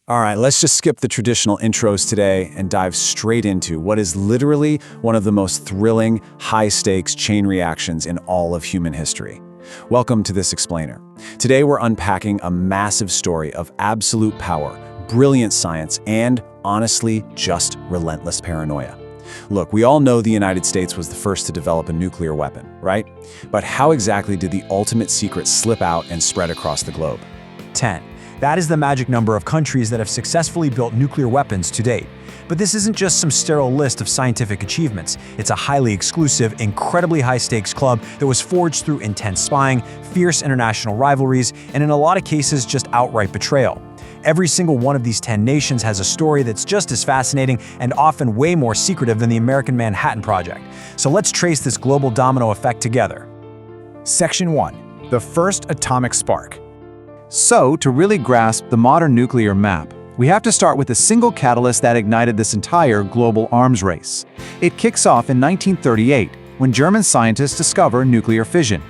All right, let's just skip the traditional intros today and dive straight into what is literally one of the most thrilling, high-stakes chain reactions in all of human history. Welcome to this explainer. Today we're unpacking a massive story of absolute power, brilliant science, and, honestly, just relentless paranoia. Look, we all know the United States was the first to develop a nuclear weapon, right? But how exactly did the ultimate secret slip out and spread across the globe? 10. That is the magic number of countries that have successfully built nuclear weapons to date. But this isn't just some sterile list of scientific achievements. It's a highly exclusive, incredibly high-stakes club that was forged through intense spying, fierce international rivalries, and in a lot of cases, just outright betrayal. Every single one of these 10 nations has a story that's just as fascinating and often way more secretive than the American Manhattan Project. So let's trace this global domino effect together. Section 1. The first atomic spark. So, to really grasp the modern nuclear map, we have to start with a single catalyst that ignited this entire global arms race. It kicks off in 1938, when German scientists discover nuclear fission.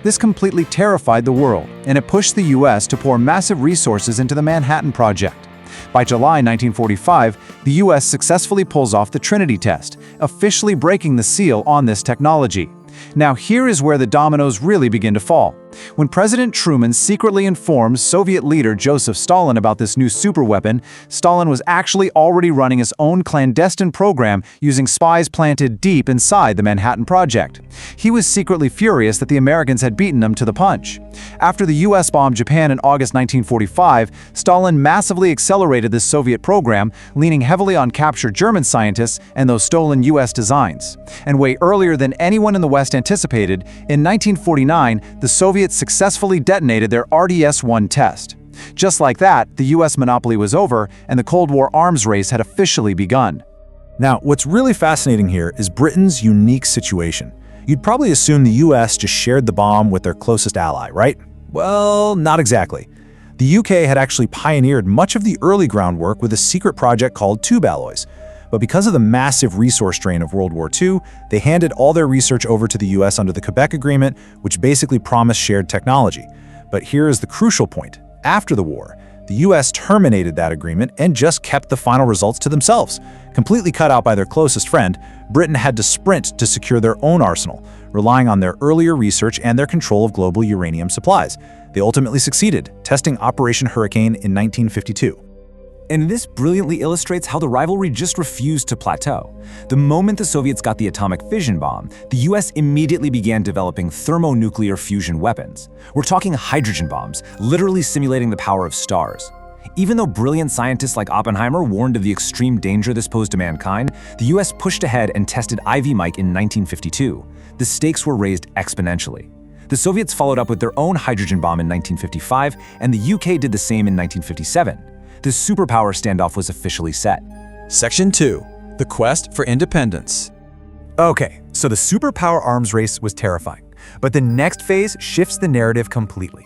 This completely terrified the world, and it pushed the US to pour massive resources into the Manhattan Project. By July 1945, the US successfully pulls off the Trinity test, officially breaking the seal on this technology. Now here is where the dominoes really begin to fall. When President Truman secretly informs Soviet leader Joseph Stalin about this new superweapon, Stalin was actually already running his own clandestine program using spies planted deep inside the Manhattan Project. He was secretly furious that the Americans had beaten him to the punch. After the US bombed Japan in August 1945, Stalin massively accelerated this Soviet program, leaning heavily on captured German scientists and those stolen US designs. And way earlier than anyone in the West anticipated, in 1949, the Soviets successfully detonated their RDS-1 test. Just like that, the US monopoly was over, and the Cold War arms race had officially begun. Now, what's really fascinating here is Britain's unique situation. You'd probably assume the US just shared the bomb with their closest ally, right? Well, not exactly. The UK had actually pioneered much of the early groundwork with a secret project called tube alloys. But because of the massive resource drain of World War II, they handed all their research over to the US under the Quebec Agreement, which basically promised shared technology. But here is the crucial point. After the war, the US terminated that agreement and just kept the final results to themselves. Completely cut out by their closest friend, Britain had to sprint to secure their own arsenal, relying on their earlier research and their control of global uranium supplies. They ultimately succeeded, testing Operation Hurricane in 1952. And this brilliantly illustrates how the rivalry just refused to plateau. The moment the Soviets got the atomic fission bomb, the US immediately began developing thermonuclear fusion weapons. We're talking hydrogen bombs, literally simulating the power of stars. Even though brilliant scientists like Oppenheimer warned of the extreme danger this posed to mankind, the US pushed ahead and tested Ivy Mike in 1952. The stakes were raised exponentially. The Soviets followed up with their own hydrogen bomb in 1955, and the UK did the same in 1957. The superpower standoff was officially set. Section 2. The quest for independence. Okay, so the superpower arms race was terrifying. But the next phase shifts the narrative completely.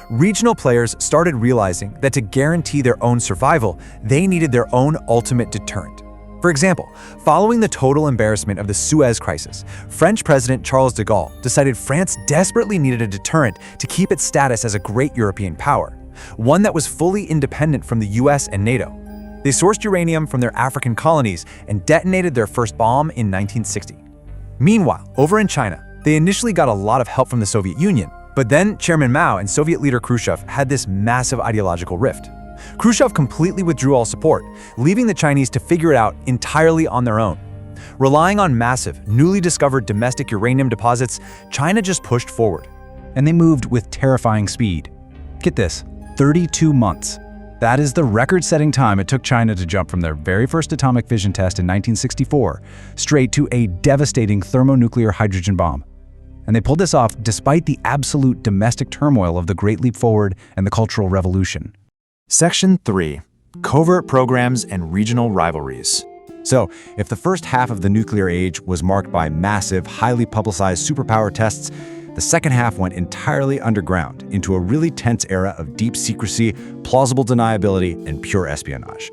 Regional players started realizing that to guarantee their own survival, they needed their own ultimate deterrent. For example, following the total embarrassment of the Suez Crisis, French President Charles de Gaulle decided France desperately needed a deterrent to keep its status as a great European power, one that was fully independent from the US and NATO. They sourced uranium from their African colonies and detonated their first bomb in 1960. Meanwhile, over in China, they initially got a lot of help from the Soviet Union, but then Chairman Mao and Soviet leader Khrushchev had this massive ideological rift. Khrushchev completely withdrew all support, leaving the Chinese to figure it out entirely on their own. Relying on massive, newly discovered domestic uranium deposits, China just pushed forward. And they moved with terrifying speed. Get this, 32 months. That is the record-setting time it took China to jump from their very first atomic fission test in 1964 straight to a devastating thermonuclear hydrogen bomb. And they pulled this off despite the absolute domestic turmoil of the Great Leap Forward and the Cultural Revolution. Section 3. Covert programs and regional rivalries. So, if the first half of the nuclear age was marked by massive, highly publicized superpower tests, the second half went entirely underground into a really tense era of deep secrecy, plausible deniability, and pure espionage.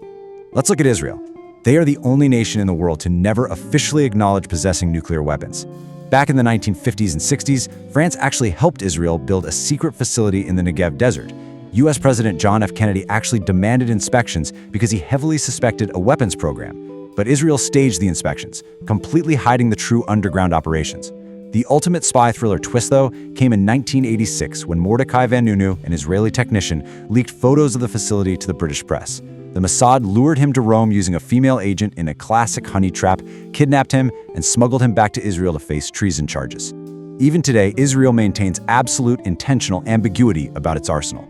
Let's look at Israel. They are the only nation in the world to never officially acknowledge possessing nuclear weapons. Back in the 1950s and 60s, France actually helped Israel build a secret facility in the Negev desert. US President John F. Kennedy actually demanded inspections because he heavily suspected a weapons program. But Israel staged the inspections, completely hiding the true underground operations. The ultimate spy thriller twist, though, came in 1986 when Mordecai Van Nunu, an Israeli technician, leaked photos of the facility to the British press. The Mossad lured him to Rome using a female agent in a classic honey trap, kidnapped him, and smuggled him back to Israel to face treason charges. Even today, Israel maintains absolute intentional ambiguity about its arsenal.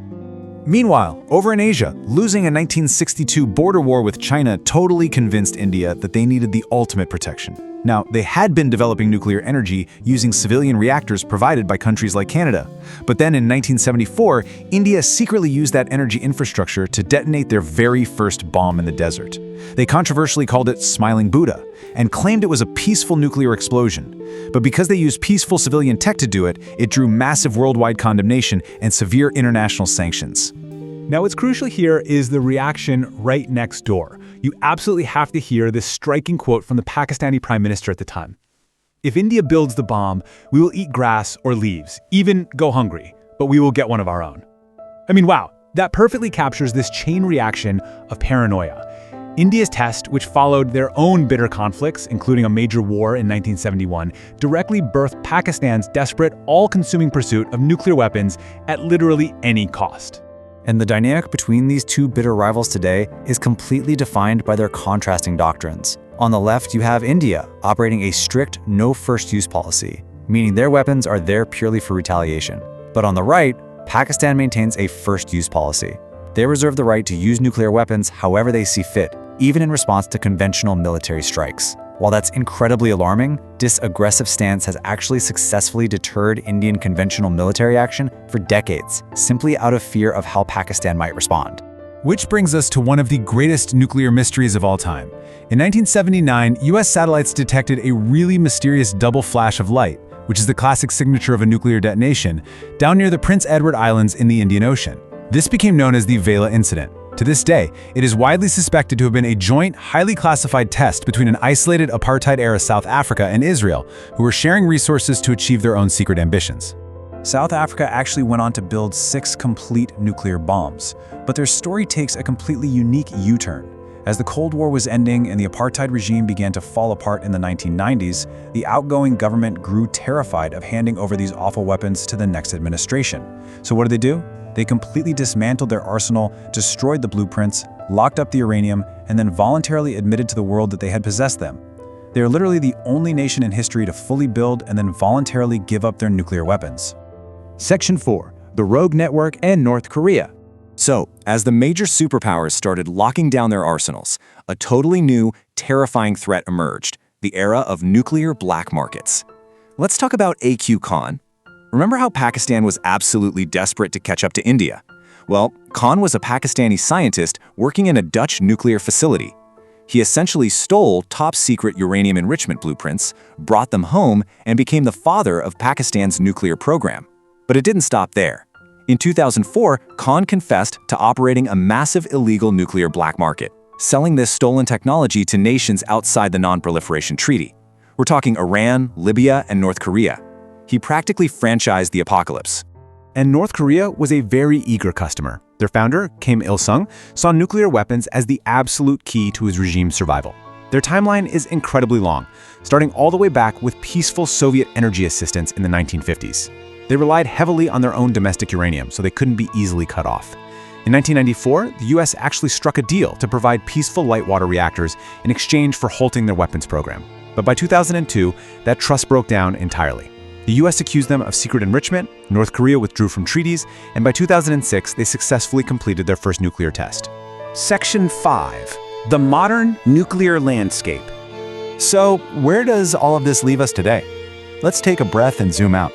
Meanwhile, over in Asia, losing a 1962 border war with China totally convinced India that they needed the ultimate protection. Now, they had been developing nuclear energy using civilian reactors provided by countries like Canada. But then in 1974, India secretly used that energy infrastructure to detonate their very first bomb in the desert. They controversially called it Smiling Buddha and claimed it was a peaceful nuclear explosion. But because they used peaceful civilian tech to do it, it drew massive worldwide condemnation and severe international sanctions. Now, what's crucial here is the reaction right next door. You absolutely have to hear this striking quote from the Pakistani Prime Minister at the time. "If India builds the bomb, we will eat grass or leaves, even go hungry, but we will get one of our own." I mean, wow, that perfectly captures this chain reaction of paranoia. India's test, which followed their own bitter conflicts, including a major war in 1971, directly birthed Pakistan's desperate, all-consuming pursuit of nuclear weapons at literally any cost. And the dynamic between these two bitter rivals today is completely defined by their contrasting doctrines. On the left, you have India operating a strict no first use policy, meaning their weapons are there purely for retaliation. But on the right, Pakistan maintains a first use policy. They reserve the right to use nuclear weapons however they see fit, even in response to conventional military strikes. While that's incredibly alarming, this aggressive stance has actually successfully deterred Indian conventional military action for decades, simply out of fear of how Pakistan might respond. Which brings us to one of the greatest nuclear mysteries of all time. In 1979, US satellites detected a really mysterious double flash of light, which is the classic signature of a nuclear detonation, down near the Prince Edward Islands in the Indian Ocean. This became known as the Vela Incident. To this day, it is widely suspected to have been a joint, highly classified test between an isolated apartheid-era South Africa and Israel, who were sharing resources to achieve their own secret ambitions. South Africa actually went on to build 6 complete nuclear bombs, but their story takes a completely unique U-turn. As the Cold War was ending and the apartheid regime began to fall apart in the 1990s, the outgoing government grew terrified of handing over these awful weapons to the next administration. So what did they do? They completely dismantled their arsenal, destroyed the blueprints, locked up the uranium, and then voluntarily admitted to the world that they had possessed them. They are literally the only nation in history to fully build and then voluntarily give up their nuclear weapons. Section 4. The Rogue Network and North Korea. So, as the major superpowers started locking down their arsenals, a totally new, terrifying threat emerged, the era of nuclear black markets. Let's talk about AQ Khan. Remember how Pakistan was absolutely desperate to catch up to India? Well, Khan was a Pakistani scientist working in a Dutch nuclear facility. He essentially stole top-secret uranium enrichment blueprints, brought them home, and became the father of Pakistan's nuclear program. But it didn't stop there. In 2004, Khan confessed to operating a massive illegal nuclear black market, selling this stolen technology to nations outside the non-proliferation treaty. We're talking Iran, Libya, and North Korea. He practically franchised the apocalypse. And North Korea was a very eager customer. Their founder, Kim Il-sung, saw nuclear weapons as the absolute key to his regime's survival. Their timeline is incredibly long, starting all the way back with peaceful Soviet energy assistance in the 1950s. They relied heavily on their own domestic uranium, so they couldn't be easily cut off. In 1994, the US actually struck a deal to provide peaceful light water reactors in exchange for halting their weapons program. But by 2002, that trust broke down entirely. The US accused them of secret enrichment, North Korea withdrew from treaties, and by 2006, they successfully completed their first nuclear test. Section 5. The Modern Nuclear Landscape. So, where does all of this leave us today? Let's take a breath and zoom out.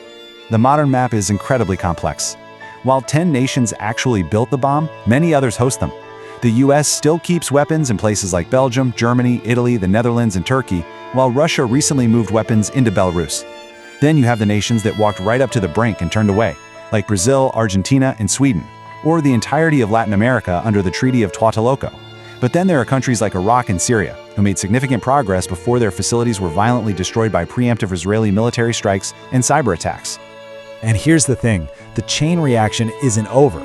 The modern map is incredibly complex. While 10 nations actually built the bomb, many others host them. The US still keeps weapons in places like Belgium, Germany, Italy, the Netherlands, and Turkey, while Russia recently moved weapons into Belarus. Then you have the nations that walked right up to the brink and turned away, like Brazil, Argentina, and Sweden, or the entirety of Latin America under the Treaty of Tlatelolco. But then there are countries like Iraq and Syria, who made significant progress before their facilities were violently destroyed by preemptive Israeli military strikes and cyber attacks. And here's the thing, the chain reaction isn't over.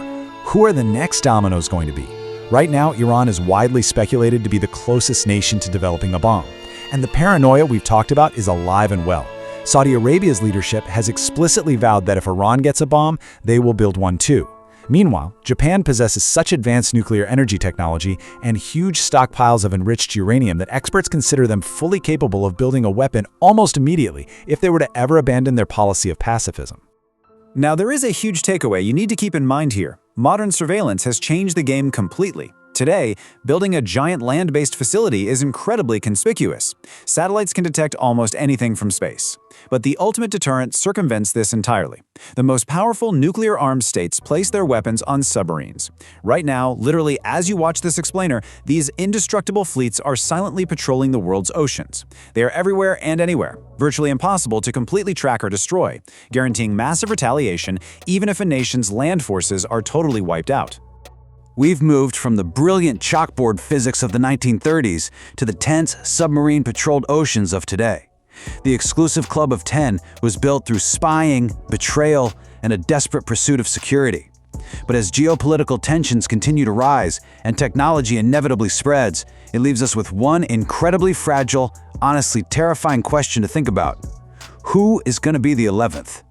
Who are the next dominoes going to be? Right now, Iran is widely speculated to be the closest nation to developing a bomb. And the paranoia we've talked about is alive and well. Saudi Arabia's leadership has explicitly vowed that if Iran gets a bomb, they will build one too. Meanwhile, Japan possesses such advanced nuclear energy technology and huge stockpiles of enriched uranium that experts consider them fully capable of building a weapon almost immediately if they were to ever abandon their policy of pacifism. Now, there is a huge takeaway you need to keep in mind here. Modern surveillance has changed the game completely. Today, building a giant land-based facility is incredibly conspicuous. Satellites can detect almost anything from space. But the ultimate deterrent circumvents this entirely. The most powerful nuclear-armed states place their weapons on submarines. Right now, literally as you watch this explainer, these indestructible fleets are silently patrolling the world's oceans. They are everywhere and anywhere, virtually impossible to completely track or destroy, guaranteeing massive retaliation even if a nation's land forces are totally wiped out. We've moved from the brilliant chalkboard physics of the 1930s to the tense, submarine-patrolled oceans of today. The exclusive Club of 10 was built through spying, betrayal, and a desperate pursuit of security. But as geopolitical tensions continue to rise and technology inevitably spreads, it leaves us with one incredibly fragile, honestly terrifying question to think about. Who is going to be the 11th?